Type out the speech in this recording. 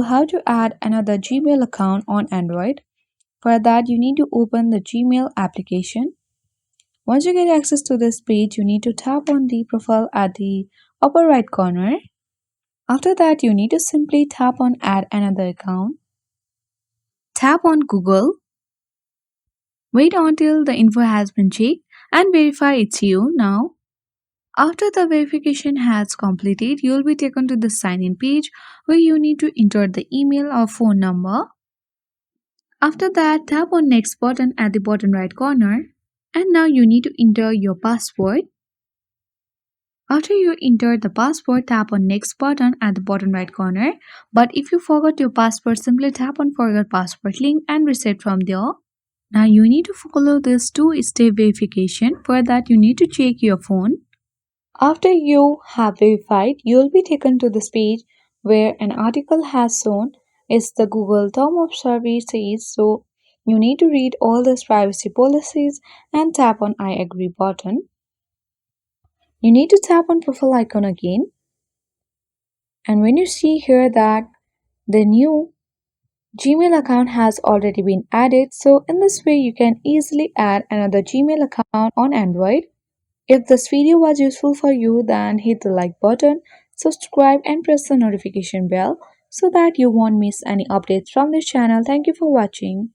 How to add another Gmail account on Android. For that, you need to open the Gmail application. Once you get access to this page, you need to tap on the profile at the upper right corner. After that, you need to simply tap on add another account. Tap on Google. Wait until the info has been checked and verify it's you now. After the verification has completed, you will be taken to the sign in page where you need to enter the email or phone number. After that, tap on next button at the bottom right corner. And now you need to enter your password. After you enter the password, tap on next button at the bottom right corner. But if you forgot your password, simply tap on forgot password link and reset from there. Now you need to follow this two-step verification. For that, you need to check your phone. After you have verified, you will be taken to this page where an article has shown is the Google Term of Service says, so you need to read all these privacy policies and tap on I agree button. You need to tap on profile icon again, and when you see here that the new Gmail account has already been added, so in this way you can easily add another Gmail account on Android. If this video was useful for you, then hit the like button, subscribe and press the notification bell so that you won't miss any updates from this channel. Thank you for watching.